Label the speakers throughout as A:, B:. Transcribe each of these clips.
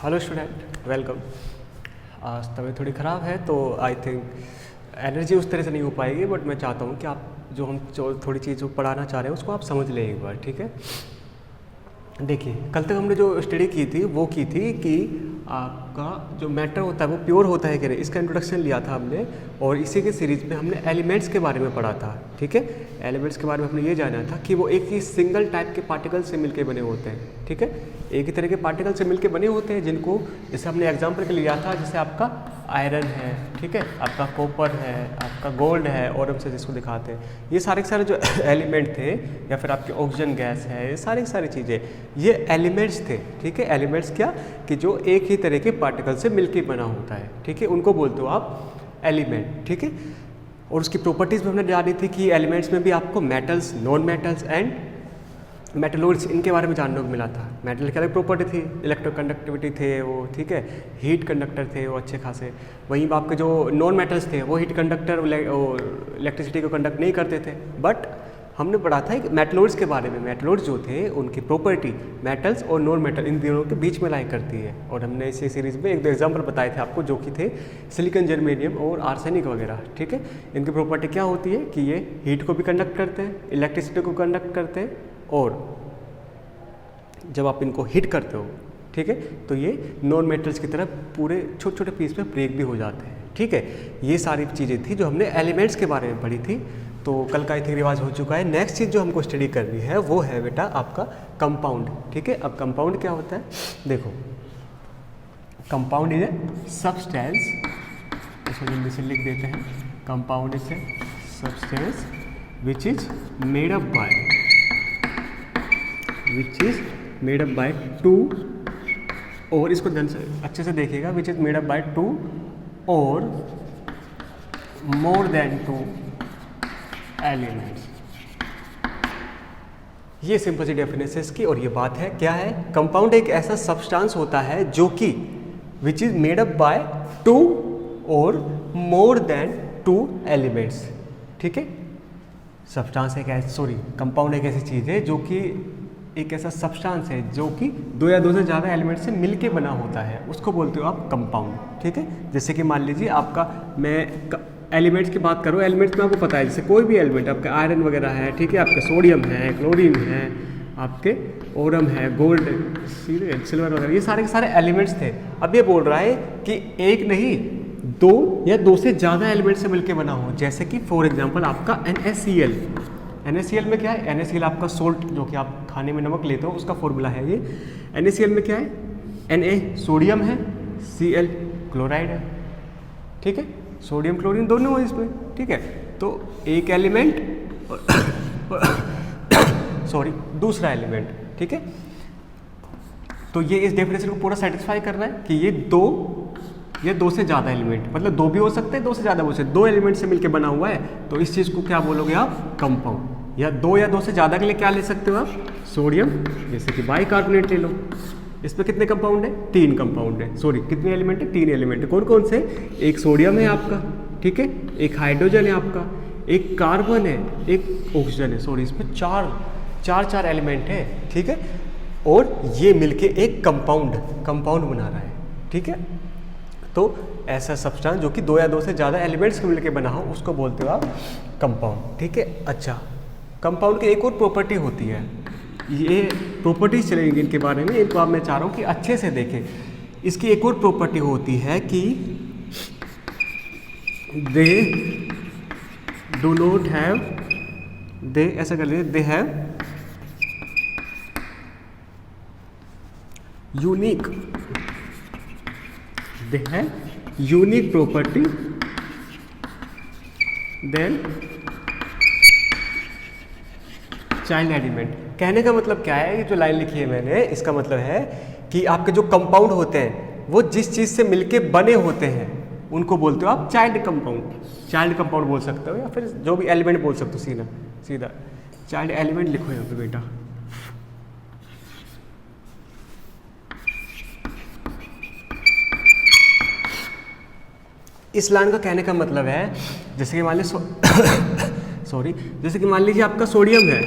A: Hello student, welcome. आज तबीयत थोड़ी ख़राब है तो आई थिंक एनर्जी उस तरह से नहीं हो पाएगी, बट मैं चाहता हूँ कि आप जो थोड़ी चीज़ जो पढ़ाना चाह रहे हैं उसको आप समझ लें एक बार, ठीक है। देखिए, कल तक हमने जो स्टडी की थी वो की थी कि आपका जो मैटर होता है वो प्योर होता है कि नहीं, इसका इंट्रोडक्शन लिया था हमने। और इसी के सीरीज़ में हमने एलिमेंट्स के बारे में पढ़ा था, ठीक है। एलिमेंट्स के बारे में हमने ये जाना था कि वो एक ही सिंगल टाइप के पार्टिकल से मिलके बने होते हैं, ठीक है। एक ही तरह के पार्टिकल से मिलके बने होते हैं जिनको, जैसे हमने एग्जाम्पल के लिया था, जैसे आपका आयरन है, ठीक है, आपका कॉपर है, आपका गोल्ड है, और हम से जिसको दिखाते हैं, ये सारे के सारे जो एलिमेंट थे, या फिर आपके ऑक्सीजन गैस है, ये सारी चीज़ें ये एलिमेंट्स थे, ठीक है। एलिमेंट्स क्या कि जो एक ही तरह के पार्टिकल से मिलके बना होता है, ठीक है, उनको बोलते हो आप एलिमेंट, ठीक है। और उसकी प्रॉपर्टीज़ भी हमने जानी थी कि एलिमेंट्स में भी आपको metals, non metals and metalloids, इनके बारे में जानने को मिला था। मेटल की अलग प्रॉपर्टी थी, इलेक्ट्रोकंडक्टिविटी थे वो, ठीक है, हीट कंडक्टर थे वो अच्छे खासे। वहीं आपके जो नॉन मेटल्स थे वो हीट कंडक्टर और इलेक्ट्रिसिटी को कंडक्ट नहीं करते थे। बट हमने पढ़ा था मेटलोइड्स के बारे में। मेटलोइड्स जो थे उनकी प्रॉपर्टी मेटल्स और नॉन मेटल इन दोनों के बीच में लाई करती है। और हमने इसी सीरीज़ में एक दो एग्जाम्पल बताए थे आपको, जो कि थे सिलिकॉन, जर्मेनियम और आर्सेनिक वगैरह, ठीक है। इनकी प्रॉपर्टी क्या होती है कि ये हीट को भी कंडक्ट करते हैं, इलेक्ट्रिसिटी को कंडक्ट करते हैं, और जब आप इनको हिट करते हो, ठीक है, तो ये नॉन मेटल्स की तरह पूरे छोटे छोटे पीस में ब्रेक भी हो जाते हैं, ठीक है। ये सारी चीज़ें थी जो हमने एलिमेंट्स के बारे में पढ़ी थी। तो कल का आई थिंक रिवाज हो चुका है। नेक्स्ट चीज़ जो हमको स्टडी करनी है वो है बेटा आपका कंपाउंड, ठीक है। अब कंपाउंड क्या होता है, देखो, कंपाउंड इज ए सब्सटेंस, इसको जल्दी से लिख देते हैं। Compound is a substance which is made up by two, और इसको ध्यान से अच्छे से देखिएगा, which is made up by two और मोर देन टू एलिमेंट्स। ये सिंपल सी डेफिनेशन इसकी, और ये बात है क्या है, कंपाउंड एक ऐसा सब्सटेंस होता है जो कि which is made up by two और मोर देन टू एलिमेंट्स, ठीक है। सब्सटेंस एक ऐसी, सॉरी, कंपाउंड एक ऐसी चीज़ है जो कि एक ऐसा सब्सटेंस है जो कि दो या दो से ज़्यादा एलिमेंट से मिलके बना होता है, उसको बोलते हो आप कंपाउंड, ठीक है। जैसे कि मान लीजिए आपका, मैं एलिमेंट्स की बात करूँ, एलिमेंट्स में आपको पता है, जैसे कोई भी एलिमेंट, आपका आयरन वगैरह है, ठीक है, आपका सोडियम है, क्लोरीन है, आपके ओरम है, गोल्ड, सिल्वर वगैरह, ये सारे के सारे एलिमेंट्स थे। अब ये बोल रहा है कि एक नहीं, दो या दो से ज़्यादा एलिमेंट से मिलके बना हो। जैसे कि फॉर एग्जांपल आपका NaCl। NaCl में क्या है, NaCl आपका सोल्ट, जो कि आप खाने में नमक लेते हो, उसका फॉर्मूला है ये। NaCl में क्या है, Na सोडियम है, Cl क्लोराइड है, ठीक है, सोडियम क्लोरीन दोनों है इसमें, ठीक है। तो एक एलिमेंट सॉरी दूसरा एलिमेंट, ठीक है। तो ये इस डेफिनेशन को पूरा सेटिस्फाई कर रहा है कि ये दो से ज़्यादा एलिमेंट, मतलब दो भी हो सकते हैं, दो से ज़्यादा हो सकते हैं, दो एलिमेंट से मिलकर बना हुआ है, तो इस चीज़ को क्या बोलोगे आप, कंपाउंड। या दो या दो से ज़्यादा के लिए क्या ले सकते हो आप, सोडियम, जैसे कि बाइकार्बोनेट ले लो, इसमें कितने कंपाउंड है, 3 कंपाउंड है, सॉरी कितने एलिमेंट है, 3 एलिमेंट है। कौन कौन से, एक सोडियम है आपका, ठीक है, एक हाइड्रोजन है आपका, एक कार्बन है, एक ऑक्सीजन है, सॉरी इसमें चार एलिमेंट है, ठीक है। और ये मिलके एक कंपाउंड बना रहा है, ठीक है। तो ऐसा सब्सटेंस जो कि दो या दो से ज़्यादा एलिमेंट्स के मिलके बना हो, उसको बोलते हो आप कंपाउंड, ठीक है। अच्छा, कंपाउंड की एक और प्रॉपर्टी होती है, ये प्रॉपर्टीज चलेंगी इनके बारे में, इनको आप मैं चाह रहा हूँ कि अच्छे से देखें। इसकी एक और प्रॉपर्टी होती है कि they do not have, they ऐसा कर लीजिए, they have unique property than child element. कहने का मतलब क्या है, ये जो लाइन लिखी है मैंने, इसका मतलब है कि आपके जो कंपाउंड होते हैं वो जिस चीज़ से मिलके बने होते हैं उनको बोलते हो आप चाइल्ड कंपाउंड बोल सकते हो, या फिर जो भी एलिमेंट बोल सकते हो, सीधा चाइल्ड एलिमेंट लिखो यहाँ पे बेटा। इस लाइन का कहने का मतलब है, जैसे कि मान लीजिए जैसे कि मान लीजिए आपका सोडियम है,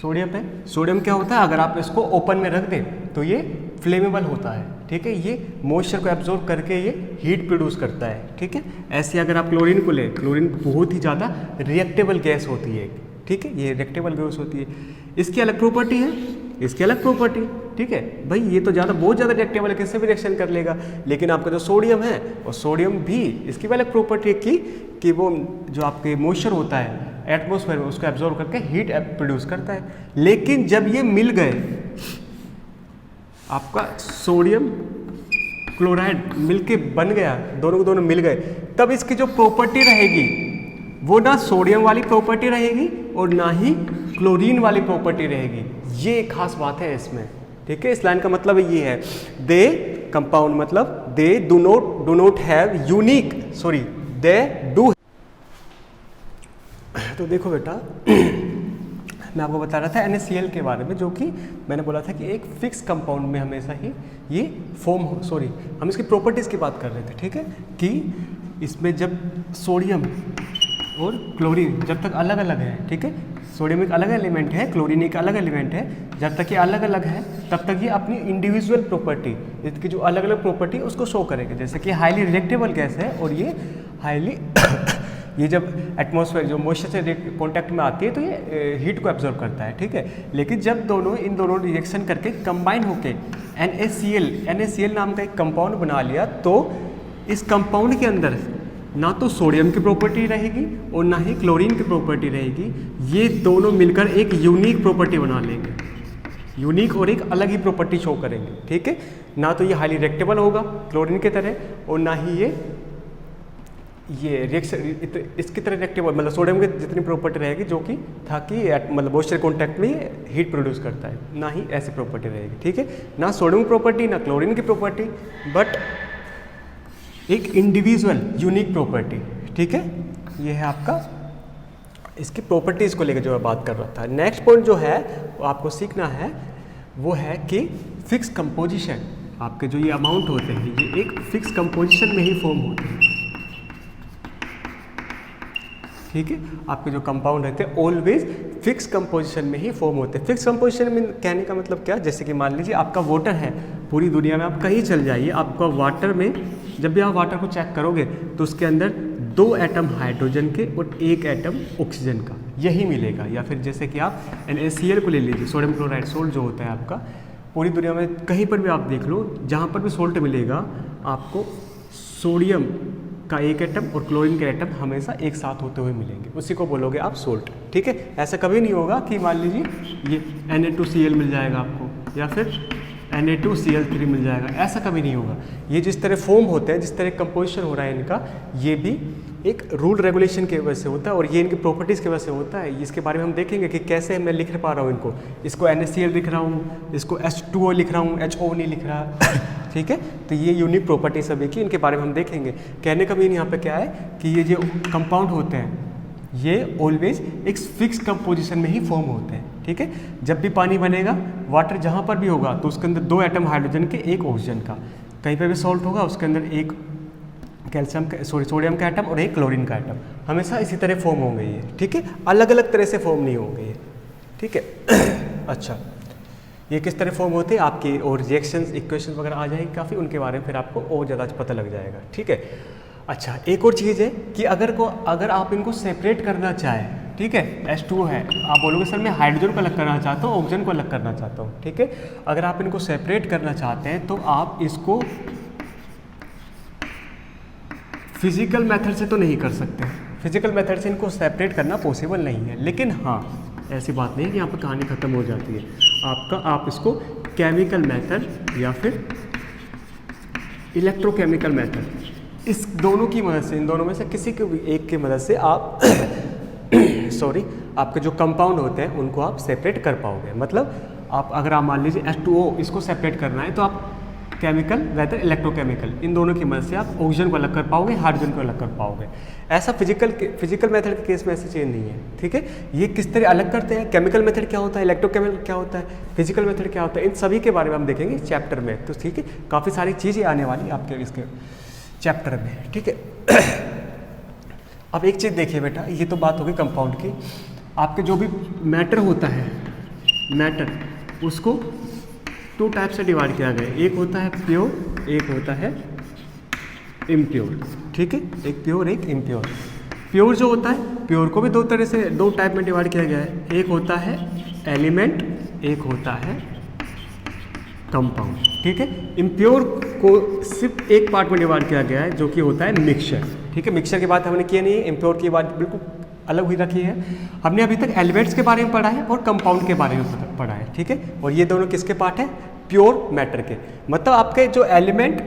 A: सोडियम है। सोडियम क्या होता है, अगर आप इसको ओपन में रख दें तो ये फ्लेमेबल होता है, ठीक है, ये मॉइस्चर को एब्जॉर्ब करके ये हीट प्रोड्यूस करता है, ठीक है। ऐसे अगर आप क्लोरीन को लें, क्लोरीन बहुत ही ज़्यादा रिएक्टेबल गैस होती है, ठीक है, ये रिएक्टेबल गैस होती है, इसकी अलग प्रॉपर्टी है, इसकी अलग प्रॉपर्टी, ठीक है भाई, ये तो बहुत ज़्यादा रिएक्टेबल है, किससे भी रिएक्शन कर लेगा। लेकिन आपका जो सोडियम है, और सोडियम भी इसकी भी अलग प्रॉपर्टी है कि वो जो आपके मॉइस्चर होता है एटमॉस्फेयर में उसको एब्जॉर्ब करके हीट प्रोड्यूस करता है। लेकिन जब ये मिल गए, आपका सोडियम क्लोराइड मिलके बन गया, दोनों को दोनों मिल गए, तब इसकी जो प्रॉपर्टी रहेगी वो ना सोडियम वाली प्रॉपर्टी रहेगी और ना ही क्लोरीन वाली प्रॉपर्टी रहेगी। ये एक खास बात है इसमें, ठीक है। इस लाइन का मतलब ये है, दे कंपाउंड मतलब दे do not have unique, sorry they do. तो देखो बेटा मैं आपको बता रहा था NaCl के बारे में, जो कि मैंने बोला था कि एक फिक्स कंपाउंड में हमेशा ही ये फॉर्म हो, सॉरी हम इसकी प्रॉपर्टीज़ की बात कर रहे थे, ठीक है, कि इसमें जब सोडियम और क्लोरीन जब तक अलग अलग है, ठीक है, सोडियम एक अलग एलिमेंट है, क्लोरीन एक अलग एलिमेंट है, जब तक ये अलग अलग है तब तक ये अपनी इंडिविजुअल प्रॉपर्टी, इसकी जो अलग अलग प्रॉपर्टी उसको शो करेंगे। जैसे कि हाईली रिएक्टेबल गैस है और ये हाईली ये जब एटमॉस्फेयर जो मॉइस्चर से कॉन्टैक्ट में आती है तो ये हीट को एब्जॉर्ब करता है, ठीक है। लेकिन जब इन दोनों रिएक्शन करके कंबाइन होके NaCl नाम का एक कंपाउंड बना लिया, तो इस कंपाउंड के अंदर ना तो सोडियम की प्रॉपर्टी रहेगी और ना ही क्लोरीन की प्रॉपर्टी रहेगी, ये दोनों मिलकर एक यूनिक प्रॉपर्टी बना लेंगे, यूनिक और एक अलग ही प्रॉपर्टी शो करेंगे, ठीक है। ना तो ये हाईली रिएक्टेबल होगा क्लोरीन की तरह और ना ही ये रिएक्शन इसकी तरह रिएक्टेबल, मतलब सोडियम की जितनी प्रॉपर्टी रहेगी जो कि था कि मतलब मॉइस्चर कॉन्टैक्ट में हीट प्रोड्यूस करता है, ना ही ऐसी प्रॉपर्टी रहेगी, ठीक है। ना सोडियम की प्रॉपर्टी ना क्लोरीन की प्रॉपर्टी, बट एक इंडिविजुअल यूनिक प्रॉपर्टी, ठीक है। ये है आपका इसकी प्रॉपर्टीज़ को लेकर जो मैं बात कर रहा था। नेक्स्ट पॉइंट जो है वो आपको सीखना है, वो है कि फिक्स कंपोजिशन। आपके जो ये अमाउंट होते हैं ये एक फिक्स कंपोजिशन में ही फॉर्म होते हैं, ठीक है। आपके जो कंपाउंड रहते हैं ऑलवेज फिक्स कंपोजिशन में ही फॉर्म होते हैं। फिक्स कंपोजिशन में कहने का मतलब क्या, जैसे कि मान लीजिए आपका वाटर है, पूरी दुनिया में आप कहीं चल जाइए, आपका वाटर में जब भी आप वाटर को चेक करोगे तो उसके अंदर 2 एटम हाइड्रोजन के और 1 एटम ऑक्सीजन का यही मिलेगा। या फिर जैसे कि आप NaCl को ले लीजिए, सोडियम क्लोराइड सोल्ट जो होता है आपका, पूरी दुनिया में कहीं पर भी आप देख लो, जहाँ पर भी सोल्ट मिलेगा आपको सोडियम का 1 एटम और क्लोरीन के एटम हमेशा एक साथ होते हुए मिलेंगे, उसी को बोलोगे आप सोल्ट, ठीक है। ऐसा कभी नहीं होगा कि मान लीजिए ये Na2Cl मिल जाएगा आपको या फिर Na2Cl3 मिल जाएगा, ऐसा कभी नहीं होगा। ये जिस तरह फॉर्म होते हैं, जिस तरह कंपोजिशन हो रहा है इनका, ये भी एक रूल रेगुलेशन की वजह से होता है और ये इनकी प्रॉपर्टीज़ की वजह से होता है। इसके बारे में हम देखेंगे कि कैसे मैं लिख पा रहा हूँ इनको, इसको NaCl लिख रहा हूँ, इसको H2O लिख रहा हूँ, HO नहीं लिख रहा ठीक है। तो ये यूनिक प्रॉपर्टी सभी की, इनके बारे में हम देखेंगे। कहने का मीन यहाँ पे क्या है कि ये जो कंपाउंड होते हैं ये ऑलवेज एक फिक्स कंपोजिशन में ही फॉर्म होते हैं, ठीक है। जब भी पानी बनेगा, वाटर जहाँ पर भी होगा तो उसके अंदर 2 एटम हाइड्रोजन के 1 ऑक्सीजन का, कहीं पर भी सॉल्ट होगा उसके अंदर 1 कैल्शियम का सोडियम का एटम और 1 क्लोरीन का एटम, हमेशा इसी तरह फॉर्म होंगे ये, ठीक है। अलग अलग तरह से फॉर्म नहीं होंगे ये, ठीक है। अच्छा, ये किस तरह फॉर्म होते हैं आपके, और रिएक्शंस इक्वेशंस वगैरह आ जाएगी काफ़ी, उनके बारे में फिर आपको और ज़्यादा पता लग जाएगा, ठीक है। अच्छा, एक और चीज़ है कि अगर आप इनको सेपरेट करना चाहें, ठीक है, H2O है, आप बोलोगे सर मैं हाइड्रोजन को अलग करना चाहता हूँ, ऑक्सीजन को अलग करना चाहता हूँ, ठीक है। अगर आप इनको सेपरेट करना चाहते हैं तो आप इसको फिजिकल मेथड से तो नहीं कर सकते, फिजिकल मेथड से इनको सेपरेट करना पॉसिबल नहीं है। लेकिन हाँ, ऐसी बात नहीं है कि यहाँ पर कहानी ख़त्म हो जाती है। आप इसको केमिकल मेथड या फिर इलेक्ट्रोकेमिकल मेथड, इस दोनों की मदद से, इन दोनों में से किसी के भी एक की मदद से आप सॉरी, आपके जो कंपाउंड होते हैं उनको आप सेपरेट कर पाओगे। मतलब अगर आप मान लीजिए H2O इसको सेपरेट करना है तो आप केमिकल वेदर इलेक्ट्रोकेमिकल, इन दोनों की मदद से आप ऑक्सीजन को अलग कर पाओगे, हाइड्रोजन को अलग कर पाओगे। ऐसा फिजिकल मेथड के केस में ऐसी चीज़ नहीं है, ठीक है। ये किस तरह अलग करते हैं, केमिकल मेथड क्या होता है, इलेक्ट्रोकेमिकल क्या होता है, फिजिकल मेथड क्या होता है, इन सभी के बारे में हम देखेंगे चैप्टर में। तो ठीक है, काफ़ी सारी चीज़ें आने वाली आपके इसके चैप्टर में, ठीक है। अब एक चीज़ देखिए बेटा, ये तो बात होगी कंपाउंड की। आपके जो भी मैटर होता है, मैटर, उसको टू टाइप से डिवाइड किया गया है। एक होता है प्योर, एक होता है इम्प्योर, ठीक है, एक प्योर एक इम्प्योर। प्योर जो होता है, प्योर को भी दो तरह से, दो टाइप में डिवाइड किया गया है। एक होता है एलिमेंट, एक होता है कंपाउंड, ठीक है। इम्प्योर को सिर्फ एक पार्ट में डिवाइड किया गया है जो कि होता है मिक्सचर, ठीक है। मिक्सचर की बात हमने की नहीं है, इम्प्योर की बात बिल्कुल अलग हुई रखी है। हमने अभी तक एलिमेंट्स के बारे में पढ़ा है और कंपाउंड के बारे में पढ़ा है, ठीक है। और ये दोनों किसके पार्ट है? प्योर मैटर के। मतलब आपके जो एलिमेंट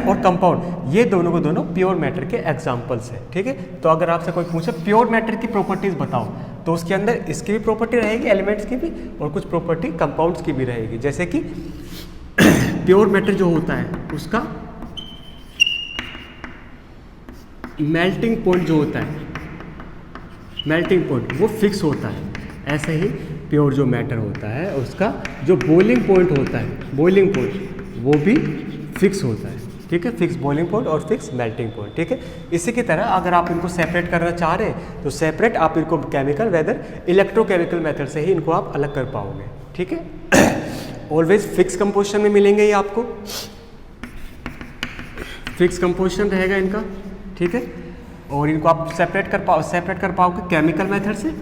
A: और कंपाउंड, ये दोनों को दोनों प्योर मैटर के एग्जाम्पल्स हैं, ठीक है। तो अगर आपसे कोई पूछे प्योर मैटर की प्रॉपर्टीज बताओ, तो उसके अंदर इसकी भी प्रॉपर्टी रहेगी, एलिमेंट्स की भी, और कुछ प्रॉपर्टी कंपाउंड्स की भी रहेगी। जैसे कि प्योर मैटर जो होता है उसका मेल्टिंग पॉइंट जो होता है, मेल्टिंग पॉइंट वो फिक्स होता है। ऐसे ही प्योर जो मैटर होता है उसका जो बॉइलिंग पॉइंट होता है, बॉइलिंग पॉइंट वो भी फिक्स होता है, ठीक है। फिक्स बॉइलिंग पॉइंट और फिक्स मेल्टिंग पॉइंट, ठीक है। इसी की तरह अगर आप इनको सेपरेट करना चाह रहे हैं तो सेपरेट आप इनको केमिकल वेदर इलेक्ट्रोकेमिकल मेथड से ही इनको आप अलग कर पाओगे, ठीक है। ऑलवेज फिक्स कंपोजिशन में मिलेंगे ये आपको, फिक्स कंपोजिशन रहेगा इनका, ठीक है। और इनको आप सेपरेट कर पाओगे केमिकल मेथड से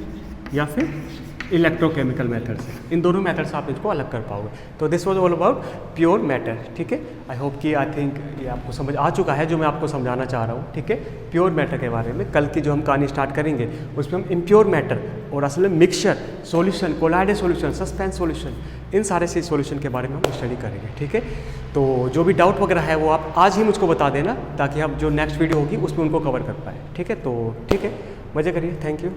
A: या फिर इलेक्ट्रोकेमिकल मेथड से। इन दोनों मेथड से आप इसको अलग कर पाओगे। तो this was all about pure matter, ठीक है। आई होप कि आई थिंक ये आपको समझ आ चुका है जो मैं आपको समझाना चाह रहा हूँ, ठीक है, प्योर मैटर के बारे में। कल की जो हम कहानी स्टार्ट करेंगे उसमें हम इम्प्योर मैटर और असल में mixture, solution, colloidal solution, suspense solution, इन सारे से सॉल्यूशन के बारे में हम स्टडी करेंगे, ठीक है। तो जो भी डाउट वगैरह है वो आप आज ही मुझको बता देना, ताकि हम जो नेक्स्ट वीडियो होगी उसमें उनको कवर कर पाए, ठीक है। तो ठीक है, मज़े करिए, थैंक यू।